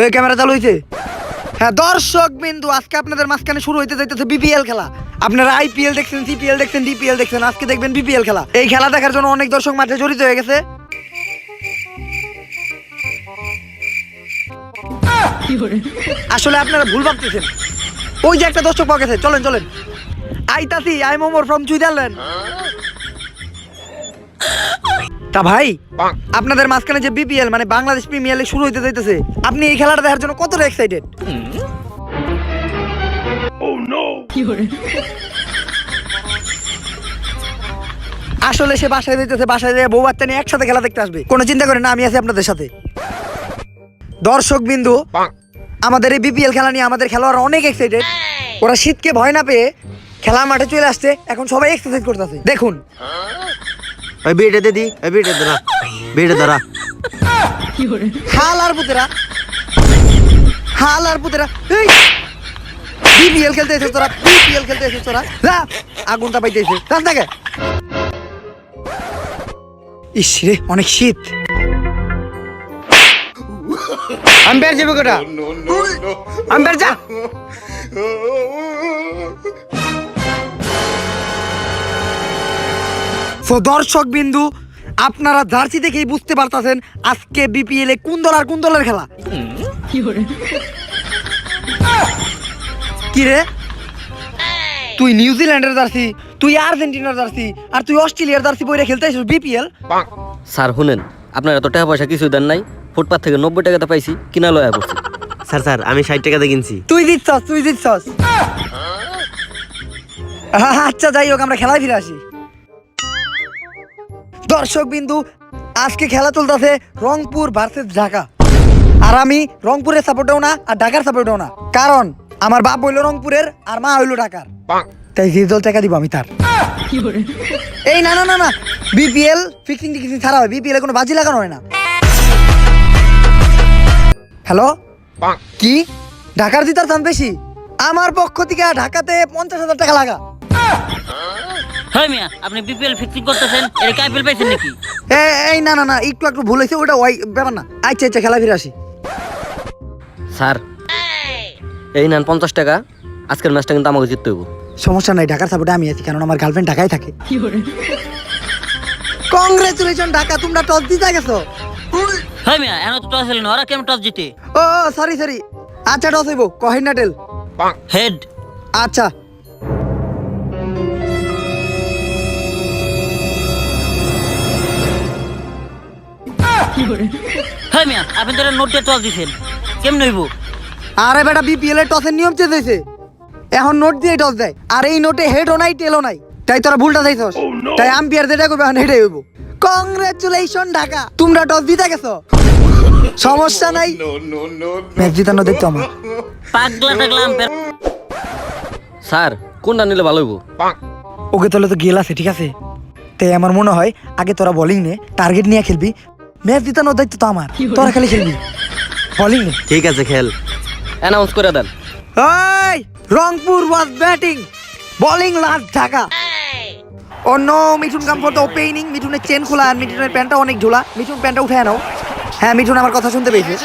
এই ক্যামেরা চালু হইছে? হ্যাঁ দর্শক বিন্দু, আজকে আপনাদের মাঝখানে শুরু হইতে যাইতেছে বিপিএল খেলা। আপনারা আইপিএল দেখছেন, সিপিএল দেখছেন, ডিপিএল দেখছেন, আজকে দেখবেন বিপিএল খেলা। এই খেলা দেখার জন্য অনেক দর্শক মাঠে জড়িত হয়ে গেছে। আসলে আপনারা ভুল ভাবতেছেন। ওই যে একটা দর্শক পাওয়া গেছে, চলেন চলেন। আইতাছি, আই মোমোর ফ্রম সুইজারল্যান্ড। তা ভাই, আপনাদের মাঝখানে যে বিপিএল মানে বাংলাদেশ প্রিমিয়ার লিগ শুরু হইতে যাইতেছে, আপনি এই খেলাটা দেখার জন্য কতটা এক্সাইটেড? আসলে সে বাসায় যাইতেছে, বাসায় যেয়ে বউ বাচ্চা নিয়ে একসাথে খেলা দেখতে আসবে। কোনো চিন্তা করেন না, আমি আছি আপনাদের সাথে। দর্শক বিন্দু, আমাদের এই বিপিএল খেলা নিয়ে আমাদের খেলোয়াড়রা অনেক এক্সাইটেড। ওরা শীতকে ভয় না পেয়ে খেলার মাঠে চলে আসছে। এখন সবাই এক্সারসাইজ করতেছে, দেখুন। ওই বিড়ে দিদি, ওই বিড়ে ধরা, বিড়ে ধরা। হাল আর পুতেরা, হাল আর পুতেরা, এই বিপিএল খেলতে এসেছিস তোরা, বিপিএল খেলতে এসেছিস তোরা। যা, আগুনটা পাইতেছে রাস্তাকে। ইস রে, অনেক শীত। আম্পায়ার যাবে কোটা? আম্পায়ার যা। দর্শক বিন্দু, আপনারা জার্সি দেখেই বুঝতে পারতেছেন আজকে বিপিএল এ কোন দল আর কোন দলের খেলা। কি রে, তুই নিউজিল্যান্ডের জার্সি, তুই আর্জেন্টিনার জার্সি, আর তুই অস্ট্রেলিয়ার জার্সি পরে খেলতে আসিস বিপিএল? স্যার শুনেন, আপনারা এত টাকা পয়সা কিছু দেন নাই। ফুটপাথ থেকে 90 টাকাতে পাইছি, কিনা লয়া পড়ছি। স্যার স্যার, আমি 60 টাকাতে কিনছি। তুই দিচ্ছস, তুই দিচ্ছস। আচ্ছা যাই হোক, আমরা খেলায় ফিরে আসি। দর্শক বিন্দু, আজকে খেলা চলতেছে রংপুর ভার্সেস ঢাকা। আর আমি রংপুরের সাপোর্টেও না আর ঢাকার সাপোর্টেও না, কারণ আমার বাপ হইলো রংপুরের আর মা হইলো ঢাকার। তাই যে দল টাকা দিব আমি তার। এই না না না না, বিপিএল ফিক্সিং টিক্সিং ছাড়া হয়, বিপিএল এ কোনো বাজি লাগানো হয় না। হ্যালো, কি ঢাকার জিতার চান বেশি? আমার পক্ষ থেকে ঢাকাতে 50,000 টাকা লাগা। হ্যাঁ মিয়া, আপনি বিপিএল ফিক্সিং করতেছেন, এর কি আইপিএল পাইছেন নাকি? এই না না না, একটু ভুল হয়েছে, ওটা ওই ব্যাপার না। আচ্ছা আচ্ছা, খেলা ফিরে আসি। স্যার এই নেন 50 টাকা, আজকের ম্যাচটা কিন্তু আমাকে জিততে হইব। সমস্যা নাই, ঢাকার সাপোর্টে আমি আছি, কারণ আমার গার্লফ্রেন্ড ঢাকায় থাকে। কংগ্রেচুলেশন ঢাকা, তোমরা টস জিতে গেছো। হ্যাঁ মিয়া, এখন তো টস হলো না, ওরা কেমন টস জিতে? ও সরি সরি, আচ্ছা টস হইব, কহিন না টেল। হেড। আচ্ছা, হ্যাঁ মিয়া, আপনি তো নোট দিয়ে টস দিছেন, কেমন হইব? আরে বেটা, বিপিএল এর টসের নিয়ম চেঞ্জ হয়েছে, এখন নোট দিয়ে টস দেয়। আর এই নোটে হেডও নাই টেলও নাই, তাই তোরা ভুলটা চাইছস। তাই আম্পায়ার যেটা করবে এখন হেডে হইব। কংগ্রেচুলেশন ঢাকা, তোমরা টস জিতে গেছো। সমস্যা নাই, ম্যাচ জিতানো দেখতো আমার। পাগলা টাগলা আম্পায়ার। স্যার কোনটা নিলে ভালো হইব? ওকে তাহলে তো গেল আছে, ঠিক আছে। তাই আমার মনে হয় আগে তোরা বোলিং নে, টার্গেট নিয়ে খেলবি। ম্যাচ জিতানোর দায়িত্ব তো আমার, তোরা খালি খেলবি। বোলিং নে। ঠিক আছে, খেল। অ্যানাউন্স করে দেন। এই Rangpur was batting, bowling last Dhaka. Oh no, Mithun come for the opening. মিঠুনের চেন খোলা আর মিঠুনের প্যান্টটা অনেক ঝোলা। মিঠুন প্যান্টটা উঠে নাও। হ্যাঁ, মিঠুন আমার কথা শুনতে পেয়েছে।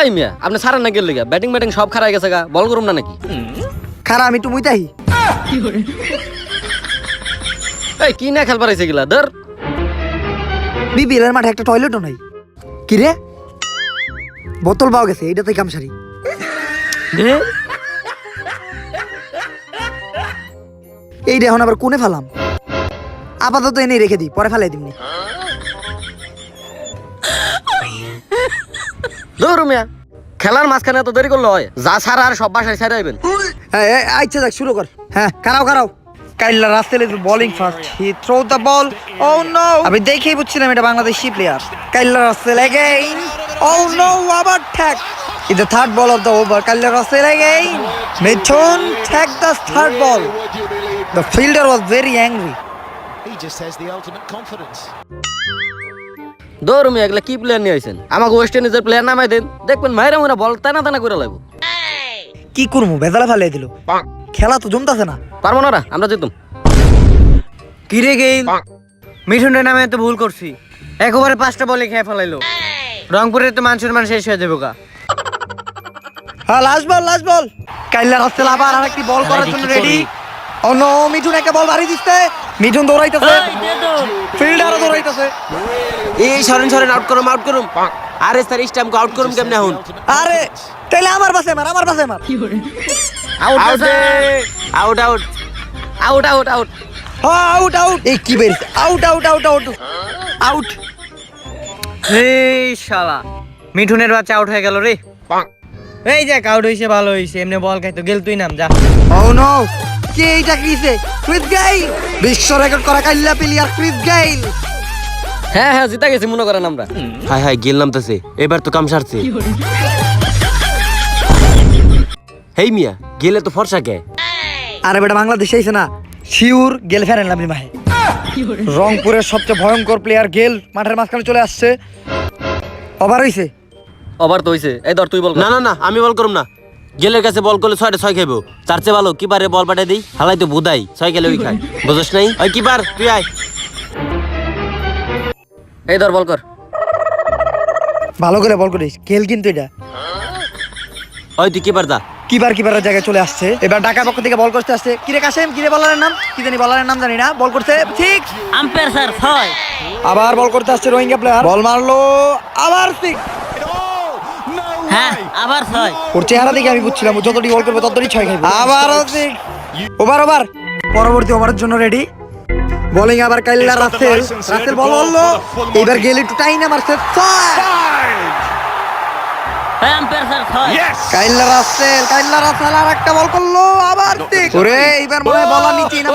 এই মিয়া, আপনি সারেন না গেল লিগা, ব্যাটিং ব্যাটিং সব খারাপ গেছে গা, বল করুম না নাকি? খারা আমি একটু মুইতাহি। এই কি না খেলবার আইছে গিলা ধর। বিপিএল এর মাঠে একটা টয়লেটও নাই। কি রে, বোতল পাওয়া গেছে, এইটাতে কামসারি। এইটা এখন আবার কোনে ফেলাম? আপাতত এনেই রেখে দিই, পরে ফেলাই দিমনি। ধর মিয়া, খেলার মাঝখানে এত দেরি করলে হয়? যা সারা আর সব বাসায় ছেড়ে আইবেন। আচ্ছা যাক, শুরু কর। হ্যাঁ, খারাও। Kailla Russell is bowling first, he throw the ball. Oh no, আমি দেখেই বুঝছিলাম এটা বাংলাদেশি player. Kailla Russell again, oh no, আবার ঠ্যাক। Is the third ball of the over. Kailla Russell again, Mithun ঠ্যাক the third ball. The fielder was very angry. He just has the ultimate confidence. দৌড় মিয়া, এগুলা কি প্লেয়ার নিয়ে আইছেন? আমাকে ওয়েস্ট ইন্ডিজের প্লেয়ার নামাই দেন, দেখবেন মাইরা মোরা বল টানা করে লাগবো। কি করবো, বেজালা ফেলাই দিল। খেলা তো জমতাছে না। পারবো না, আমরা জিতুম। কিরে গেইল, মিঠুনের নামে এত ভুল করছি। একবারে 5টা বলে খেয়ে ফেলাইলো রংপুরের তো মান সম্মান শেষ হয়ে যাবে গা হ্যাঁ লাস্ট বল কাইল্লা রাসেল আবার আরেকটি বল করার জন্য রেডি ও নো মিঠুন একটা বল বাড়ি দিচ্ছে মিঠুন দৌড়াইতেছে ফিল্ডারও দৌড়াইতেছে এই সরেন আউট করুম আরে স্যার স্টাম্পকে আউট করুম কেমনে এখন আরে তাইলে আমার পাশে মার আউট হ্যাঁ আউট এই কি বের আউট এই শালা মিঠুনের বাচ্চা আউট হয়ে গেল রে এই যে আউট হইছে ভালো হইছে এমনি বল খাইতো গেল তুই নাম যা ও নো কে এইটা কিছে ক্রিস গেইল বিশ্ব রেকর্ড করা কাইল্লা প্লেয়ার ক্রিস গেইল হ্যাঁ জিতা গেছি মনে করেন আমরা। হাই গেল নামতেছে এবার তো কাম সারছে হেই মিয়া গেলে তো ফর্সা কে আরে বেটা বাংলাদেশে আইছে না শিউর গেল ফেরেন লাভলি মাহে রংপুরের সবচেয়ে ভয়ঙ্কর প্লেয়ার গেল মাঠের মাঝখানে চলে আসছে ওভার হইছে ওভার তো হইছে এই ধর তুই বল কর। না আমি বল করুম না গেলের কাছে বল করলে 6টা 6 খাইবো তার চেয়ে ভালো কিপারে বল পাঠাই দেই হালাই তো বুদাই 6 গেলে ওই খায় বুঝছ নাই ওই কিপার তুই আয় এই ধর বল কর। ভালো করে বল করিস গেল কিন্তু এটা ওই তুই কিপার দা কিপারের জায়গায় চলে আসছে এবার ঢাকার পক্ষ থেকে বল করতে আসছে কিরে কাশেম কিরে বলারের নাম কি জানি বলারের নাম জানি না বল করতে ঠিক আম্পায়ার স্যার 6 আবার বল করতে আসছে রোহিঙ্গা প্লেয়ার বল মারলো আবার ঠিক হ্যাঁ আবার 6 ওর চেহারা দেখে আমি বুঝছিলাম ও যতটি বল করবে ততটি 6 খাইবে আবারও ঠিক ওভার পরবর্তী ওভারের জন্য রেডি বোলিং আবার কাইল্লা রাসেল বল হলো এবার গেল একটু টাইনা মারছে হ্যাঁ আম্পায়ার স্যার 6 কাইল্লা রাসেল আর একটা বল করলো আবার ঠিক ওরে এবার মনে হয় বলা নিচে না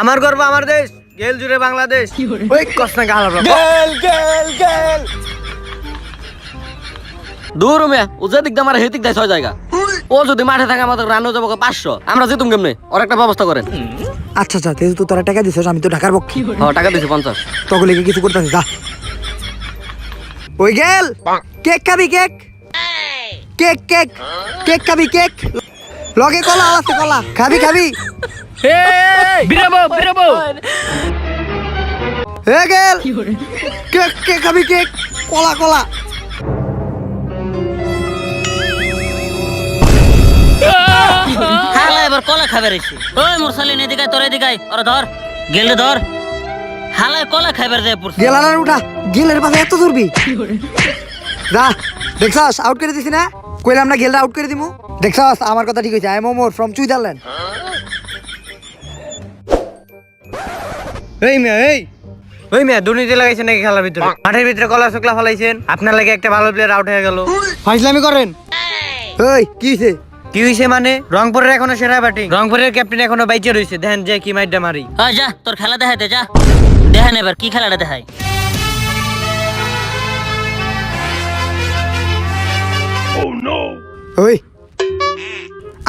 আমার গর্ব আমার দেশ গেল জুড়ে বাংলাদেশ ওই কসনা গাল গেল দূর মিয়া ও যে দিক দিয়ে আমার হেতিক দেয় 6 জায়গা ও যদি মাঠে থাকে আমাদের রানও যাবো 500 আমরা জিতুম কেমনে ওর একটা ব্যবস্থা করেন। আচ্ছা যেহেতু তোরা টাকা দিছিস আমি তো ঢাকার পক্ষে টাকা দিছি 50 তখন কিছু করতেছি যা ওই গেল কেক খাবি কেক খাবি লগে কলা আছে কলা খাবি বিরাবো হে গেল কেক খাবি কলা হালা এবার কলা খাবে রইছে ওই মুরসালিন এদিকে তোর এদিকে ওরা ধর গেলে ধর হালায় কলা খাইবার যায় পড়ছে গেলার উঠা গেলের পাশে এত দূরবি যা দেখছাস আউট করে দিছি না কইলাম না গেলটা আউট করে দিমু দেখছাস আমার কথা ঠিক হইছে I am Omar from Switzerland ওই মিয়া দুর্নীতি লাগাইছেন নাকি খেলার ভিতরে মাঠের ভিতরে কলা শুকলা ফলাইছেন আপনার লাগে একটা ভালো প্লেয়ার আউট হয়ে গেল ফাইজলামি করেন এই কি হইছে কি হইছে মানে রংপুরের এখনো সেরা ব্যাটিং রংপুরের ক্যাপ্টেন এখনো বাইচে রইছে দেখেন যে কি মাইরটা মারি ওই যা তোর খেলা দেখাইতে যা দেখেন এবার কি খেলাটা দেখাই ওই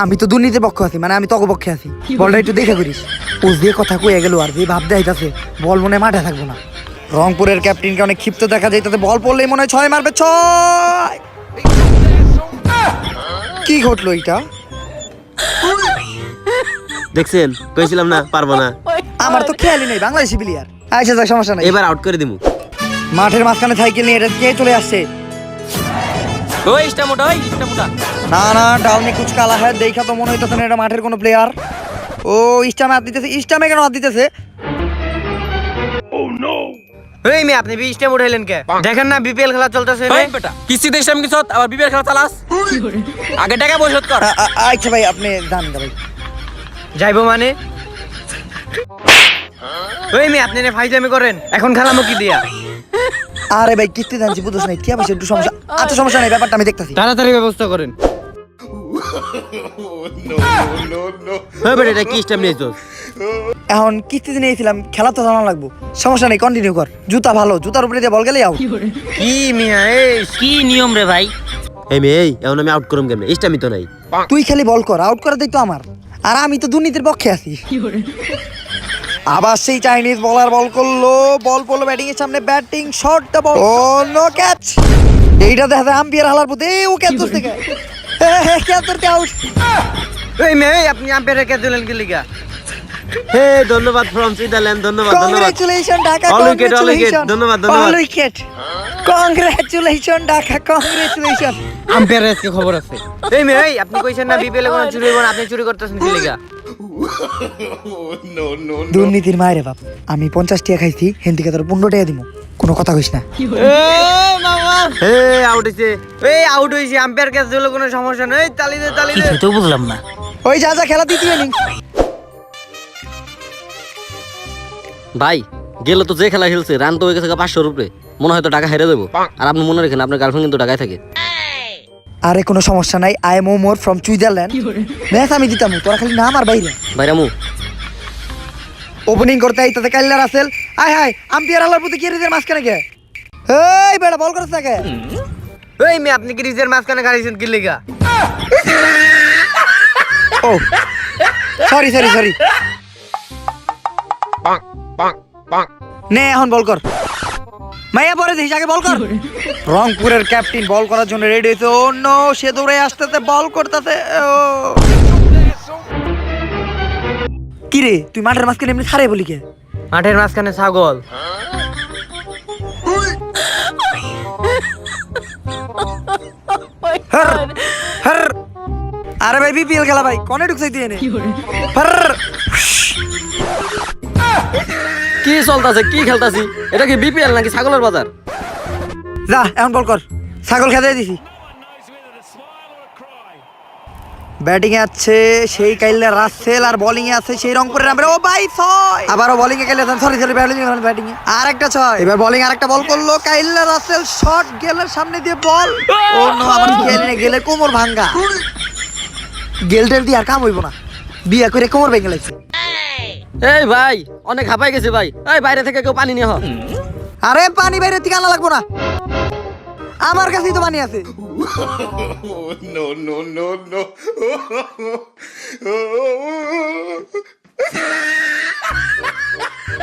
আমি তো দুর্নীতির পক্ষে আছি মানে আমি তক পক্ষে আছি বলটা একটু দেখে করিস ও যে কথা কয়ে গেল আর যে ভাব দেখাইতাছে বল মনে মাঠে থাকবো না রংপুরের ক্যাপ্টেনকে অনেক ক্ষিপ্ত দেখা যায় তাতে বল পড়লেই মনে হয় 6 মারবে 6 কি ঘটলো এটা দেখছেন কইছিলাম না পারবো না আমার তো খেয়ালই নেই বাংলাদেশি প্লেয়ার আচ্ছা যাক সমস্যা নাই এবার আউট করে দিমু মাঠের মাঝখানে সাইকেল নিয়ে এটা কে চলে আসছে ওই স্টামোটা না ডাল মে কুছ কালা है দেখা তো মনে হইতাছে না এটা মাঠের কোনো প্লেয়ার ও ইস্টামে হাত দিতেছে ইস্টামে কেন হাত দিতেছে এই মেয়ে আপনি 20 টাইম উঠাইলেন কে দেখেন না বিপিএল খেলা চলতেছে ওই বেটা কিস্তি দেশ আমি কিছু আবার বিবিআর খেলা চালাস আগে টাকা পরিশোধ কর আচ্ছা ভাই আপনি জান ভাই যাইবো মানে ওই মেয়ে আপনি ফাইজলামি করেন এখন খেলামো কি দিয়া আরে ভাই কিস্তি জানছি বুঝছ না কি আবার একটু সমস্যা আচ্ছা সমস্যা নাই ব্যাপারটা আমি দেখতাছি তাড়াতাড়ি ব্যবস্থা করেন হ্যাঁ বেটা এটা কি স্টেপ নিয়েছস এখন কিস্তি নিয়েছিলাম খেলা তো জানা লাগবো সমস্যা নেই কন্টিনিউ কর জুতা ভালো জুতার উপরে দিয়ে বল গেলেই আউট কি মিয়া এই কি নিয়ম রে ভাই এই মেয়ে এই এখন আমি আউট করুম কেমনে স্টেপই তো নাই তুই খালি বল কর আউট করে দেই তো আমার আর আমি তো দুর্নীতির পক্ষে আছি আবার সেই চাইনিজ বলার বল করলো বল পড়লো ব্যাটিং এর সামনে ব্যাটিং শট দা বল ও নো ক্যাচ এইটা দেখা যায় আম্পায়ার হালার পুতে ও ক্যাচ ধরতে গে ক্যাচ ধরতে আউট এই মেয়ে আপনি আম্পায়ারের কে দিলেন কি লিগা হে ধন্যবাদ ফ্রম সুইজারল্যান্ড, ধন্যবাদ ধন্যবাদ। Congratulation Dhaka, All wicket, all wicket, congratulation. ধন্যবাদ, ধন্যবাদ। All wicket, congratulation Dhaka, congratulation. আম্পায়ারের আজকে খবর আছে। এই মেয়ে, এই আপনি কইছেন না বিপিএল এ কোনো চুরি হইব না, আপনি চুরি করতেছেন কি লাগা? দুর্নীতির মায়ের বাপ, আমি 50 টাকা খাইছি, হেন থেকে তোর 15 টাকা দিব, কোনো কথা কইস না। এই আউট হইছে, এই আউট হইছে, আম্পায়ার কাছে দিলে কোনো সমস্যা নেই। তালি দে, তালি কি দে। তো বুঝলাম না। ওই যা যা খেলা দ্বিতীয় ইনিংস। ভাই গেলে তো যে খেলা খেলছে রান তো হয়ে গেছে 500 উপরে, মনে হয় তো টাকা হেরে যাবো। আর আপনি মনে রাখেন আপনার গার্লফ্রেন্ড কিন্তু ঢাকায় থাকে। আরে কোনো সমস্যা নাই, I am Omar from Switzerland. Match আমি জিতাম, তোরা খালি নাম আর বাইরে। ভাইরামু ওপেনিং করতে আইতাতে কাইল্লা রাসেল। আয় হায়, আম্পায়ার আল্লাহর প্রতি কি রিজের মাঝখানে গে? এই বেটা বল করছ থাকে। এই মেয়ে, আপনি কি রিজের মাঝখানে গাড়িছেন কি লাগা? ও সরি সরি সরি। নে এখন বল কর। মাইয়া পরে দিস, আগে বল কর। রংপুরের ক্যাপ্টেন বল করার জন্য রেডি হয়েছে। ও নো, সে দৌড়ে আসতেছে, বল করতেছে। কি রে, তুই মাঠের মাঝখানে এমনি ছাড়ে বলি কে? মাঠের মাঝখানে ছাগল। হর, হর। আরে ভাই বিপিএল খেলা ভাই, কোনে ঢুকছাই তুই এনে? হর। কি চলতেছে, কি খেলতাছি? এটা কি বিপিএল নাকি ছাগলের বাজার? যা এখন বল কর, ছাগল খেতে দিছি। ব্যাটিং এ আছে সেই কাইল্লা রাসেল, আর বোলিং এ আছে সেই রংপুরের নাম্বার। ও ভাই 6, আবারও বোলিং এ খেলে, সরি সরি, ব্যাটিং এ আর একটা 6। এবার বোলিং আর একটা বল করলো কাইল্লা রাসেল, শট গেলের সামনে দিয়ে বল। ও নো, আমার গেলে গেলে কোমর ভাঙ্গা। গেলটার দিয়ে আর কাম হইব না, বিয়া করে কোমর ভেঙে লাগছে। এই ভাই অনেক হাঁপাই গেছে ভাই, এই বাইরে থেকে কেউ পানি নিয়ে হ। আরে পানি বাইরে থেকে আনা লাগবো না, আমার কাছেই তো পানি আছে।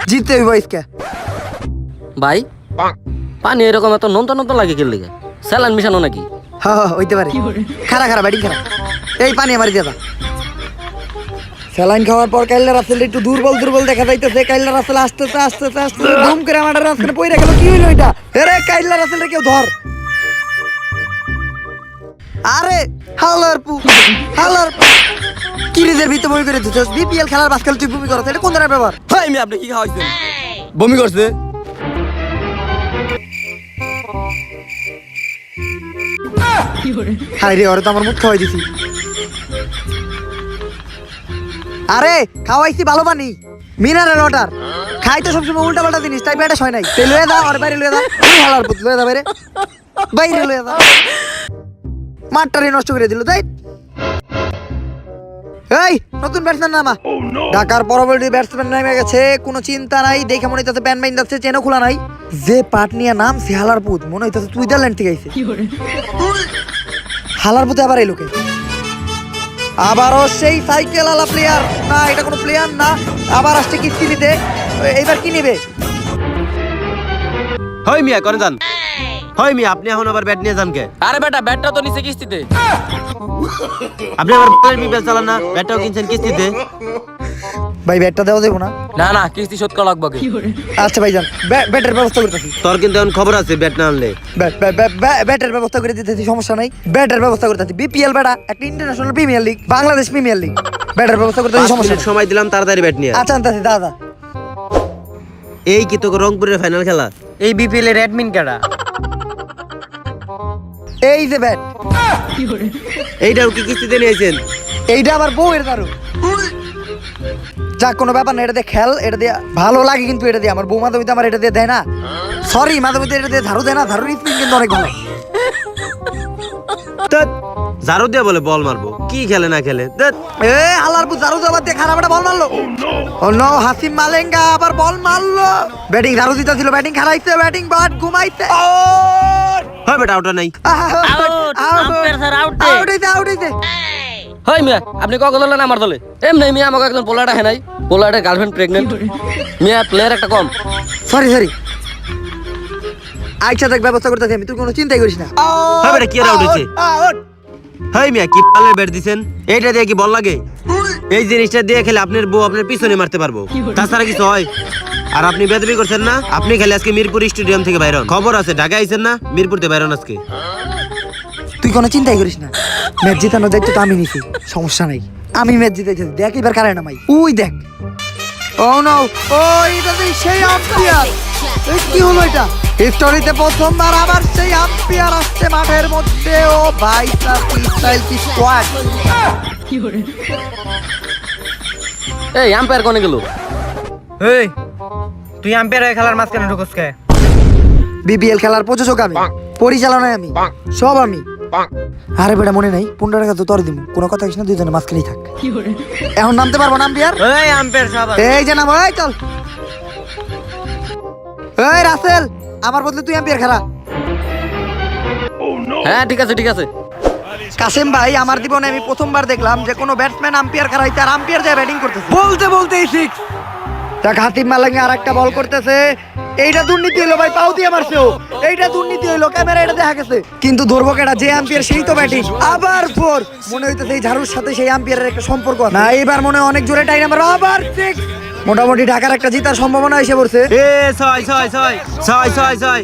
জিততে হইব আজকে। ভাই পানি এরকম এত নন্ত নন্ত লাগে কি লেগে? স্যালাইন মিশানো নাকি? হ্যাঁ হ্যাঁ হইতে পারে। খারা খারা ব্যাটিং খারা, এই পানি আমার দিয়ে দাও। স্যালাইন খাওয়ার পর কাইল্লা রাসেল একটু দুর্বল দুর্বল দেখা যাইতেছে। কাইল্লা রাসেল আস্তে আস্তে আস্তে আস্তে ধুম করে আমার রাস্তায় পইরা গেল। কি হইলো এটা? আরে কাইল্লা রাসেল কেউ ধর। আরে হালার পু, হালার পু। কি রিজের ভিতরে বমি করে দিতেছ? বিপিএল খেলার বাসকাল তুই বমি করছ, এটা কোন ধরনের ব্যাপার? ভাই আমি আপনি কি খাওয়াইছেন? বমি করছে। হাই রে, ওরে তো আমার মুখ খাওয়াই দিছি। আরে খাওয়াইছি ভালো পানি, মিনারেল ওয়াটার। খাই তো সবসময় উল্টা পাল্টা জিনিস, তাই বেটা হয় নাই। তুই লয়ে যা, আর বাইরে লয়ে যা। তুই হালার পুত, লয়ে যা বাইরে, বাইরে লয়ে যা। মাঠটারে নষ্ট করে দিল তাই। এই নতুন ব্যাটসম্যান নামা। ঢাকার পরবর্তী ব্যাটসম্যান নামে গেছে, কোনো চিন্তা নাই। দেখে মনে হইতেছে প্যান বাইন যাচ্ছে, চেনও খোলা নাই। যে পাট নিয়ে নামছে হালার পুত, মনে হইতেছে সুইজারল্যান্ড থেকে আইছে। হালার পুতে আবার এই লোকে, আবারও সেই সাইকেল আলা প্লেয়ার না, এটা কোনো প্লেয়ার না। আবার আসছে কিস্তি নিতে, এইবার কি নেবে? হয় মিয়া করে যান, হয় মিয়া আপনি এখন আবার ব্যাট নিয়ে যান কে? আরে বেটা ব্যাটটা তো নিচে কিস্তিতে। আপনি আবার বিপিএল চালান না, ব্যাটটাও কিনছেন কিস্তিতে। ভাই ব্যাটটা দেওয়া দেবো না? না না কিস্তি শোধ করা লাগবে। আচ্ছা ভাই যান, ব্যাটের ব্যবস্থা করতেছি। তোর কিন্তু এখন খবর আছে ব্যাট না আনলে। ব্যাটের ব্যবস্থা করে দিতেছি, সমস্যা নাই। ব্যাটের ব্যবস্থা করতেছি। বিপিএল ব্যাটা একটা international premier league, Bangladesh premier league. ব্যাটের ব্যবস্থা করতেছি, 5 সমস্যা মিনিট নাই। সময় দিলাম, তাড়াতাড়ি ব্যাট নিয়ে আয়। আচ্ছা আনতেছি দাদা। এই কি তোকে রংপুরের ফাইনাল খেলা? এই বিপিএল এর অ্যাডমিন কারা? এই যে ব্যাট, এইটাও কি কিস্তিতে নিয়েছেন? এইটা আমার বউয়ের দারু। যাক কোনো ব্যাপার না, এটা দিয়ে খেল, এটা দিয়ে ভালো লাগে। কিন্তু এটা দিয়ে আমার বউ মাধবী আমার এটা দিয়ে দেয় না। সরি মাধবী, এটা দিয়ে ঝাড়ু দেয় না। ঝাড়ুর স্পিন কিন্তু অনেক ভালো। ধ্যাৎ, ঝাড়ু দিয়ে বলে বল মারবো, কি খেলে না খেলে। ধ্যাৎ। এ আল্লাহর পু, ঝাড়ু দেওয়ার দিয়ে খারাপ একটা বল মারলো। ও নো, হাসিম মালেঙ্গা আবার বল মারলো। ব্যাটিং ঝাড়ু দিতে ছিল, ব্যাটিং খারাইছে, ব্যাটিং বাট ঘুমাইছে। হয় বেটা আউট নাই। আউট, আম্পায়ার স্যার আউট দে। আউট হইছে, আউট হইছে। হয় মিয়া আপনি কখন দলেন আমার দলে? এমনি মিয়া আমাকে একজন পোলাটা হেনাই, পোলাটার গার্লফ্রেন্ড প্রেগনেন্ট। মিয়া প্লেয়ার একটা কম। সরি সরি, আচ্ছা দেখ ব্যবস্থা করতেছি আমি, তুই কোনো চিন্তাই করিস না। হয় বেটা কি আর আউট হয়েছে? হয় মিয়া কি পালের ব্যাট দিছেন? এইটা দিয়ে কি বল লাগে? এই জিনিসটা দিয়ে খেলে আপনার বউ আপনার পিছনে মারতে পারবো, তাছাড়া কিছু হয়? আর আপনি বেদবি করছেন না, আপনি খেলে আজকে মিরপুর স্টেডিয়াম থেকে বাইরন। খবর আছে ঢাকা আইছেন না, মিরপুরতে বাইরন আজকে। তুই কোনো চিন্তাই করিস না, ম্যাচ জিতানোর দায়িত্ব তো আমি নিছি, সমস্যা নাই। আমি ম্যাচ জিতেছি, দেখ এবার কারে নামাই। ওই দেখ, ও নো, ও এটা তো সেই আম্পায়ার। এই কি হলো এটা? হিস্টোরিতে প্রথমবার আবার সেই আম্পায়ার আসছে মাঠের মধ্যে। ও ভাই সাব, কি স্টাইল, কি স্কোয়াড। এই আম্পায়ার কোনে গেল? এই তুই আম্পায়ার হয়ে খেলার মাঝখানে ঢুকস কে? বিপিএল খেলার প্রযোজক আমি, পরিচালনায় আমি, সব আমি। আরে বেটা মনে নাই, 15 টাকা তো তোর দিমু, কোনো কথা কইস না, দুইজনে মাঝখানেই থাক। এখন নামতে পারবো না আম্পায়ার? এই আম্পায়ার সাহেব, এই যে নাম, এই চল। এই রাসেল, আমার বদলে তুই আম্পায়ার খেলা। হ্যাঁ ঠিক আছে ঠিক আছে। কাসেম ভাই, আমার জীবনে আমি প্রথমবার দেখলাম যে কোনো ব্যাটসম্যান আম্পায়ার খেলাইতে আর আম্পায়ার যায় ব্যাটিং করতেছে। বলতে বলতেই সিক্স। তা হাতিম মালাঙ্গি আর একটা বল করতেছে। এইটা দুর্নীতি হইলো ভাই, পাও দিয়ে মারছে ও। এইটা দুর্নীতি হইলো, ক্যামেরা এটা দেখা গেছে। কিন্তু ধরবো কেটা, যে আম্পায়ার সেই তো ব্যাটিং। আবার ফোর, মনে হইতেছে এই ঝাড়ুর সাথে সেই আম্পায়ারের একটা সম্পর্ক আছে। না এবার মনে হয় অনেক জোরে টাই নাম্বার, আবার সিক্স। মোটামুটি ঢাকার একটা জিতার সম্ভাবনা এসে পড়ছে। এ ছয় ছয় ছয় ছয় ছয় ছয়।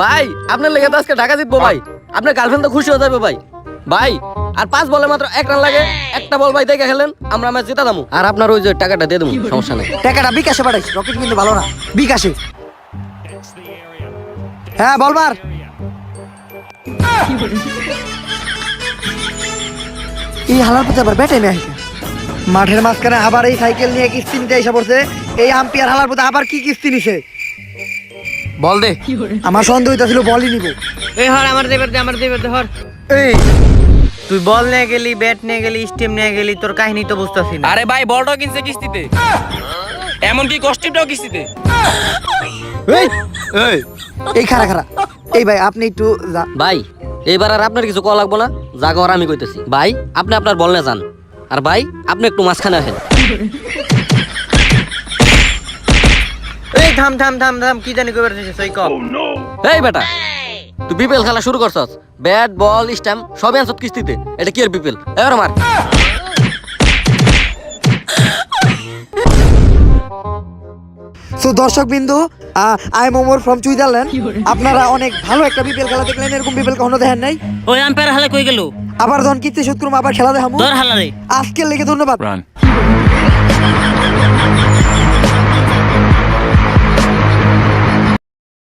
ভাই আপনার লেগে তো আজকে ঢাকা জিতবো ভাই, আপনার গার্লফ্রেন্ড তো খুশি হয়ে যাবে ভাই। ভাই আর 5 বলে মাত্র 1 রান লাগে, একটা বল ভাই দেখে খেলেন, আমরা ম্যাচ জিতা দামু। আর আপনার ওই যে টাকাটা দিয়ে দেবো, সমস্যা নেই। টাকাটা বিকাশে পাঠাইস, রকেট কিন্তু ভালো না, বিকাশে। হ্যাঁ বলবার। এই হালার পথে আবার ব্যাটে নেই। মাঠের মাঝখানে আবার এই সাইকেল নিয়ে কিস্তি নিতে এসে পড়ছে। এই আম্পায়ার হালার পথে আবার কি কিস্তি নিছে? বল দে। আমার সন্দেহ হইতাছিল বলই নিব। এই হর আমার দেবার দে, আমার দেবার দে হর। এই তুই বল নিয়ে গেলি, ব্যাট নিয়ে গেলি, স্টেম নিয়ে গেলি, তোর কাহিনী তো বুঝতাছি না। আরে ভাই বলটাও কিনছে কিস্তিতে, এমনকি কস্টিউমটাও কিস্তিতে। এই এই এই খারা খারা, এই ভাই আপনি একটু ভাই এইবার আর আপনার কিছু কল লাগবো না, যা করার আমি কইতেছি। ভাই আপনি আপনার বল নিয়ে যান, আর ভাই আপনি একটু মাঝখানে আসেন। এই থাম থাম থাম থাম, কি জানি কইবার দিছিস ওই কল। এই বেটা, তুই বিপিএল খেলা শুরু করছস, ব্যাট বল স্ট্যাম্প সবই আনছত কিস্তিতে, এটা কি আর বিপিএল? এবার মার। সো দর্শক বিন্দু, I am Omar from Switzerland. আপনারা অনেক ভালো একটা বিপিএল খেলা দেখলেন, এরকম বিপিএল কখনো দেখেন নাই। ওই আম্পায়ার হালে কই গেল? আবার ধন কিস্তি শোধ করুম, আবার খেলা দেখামু। ধর হালারে। আজকের লেগে ধন্যবাদ।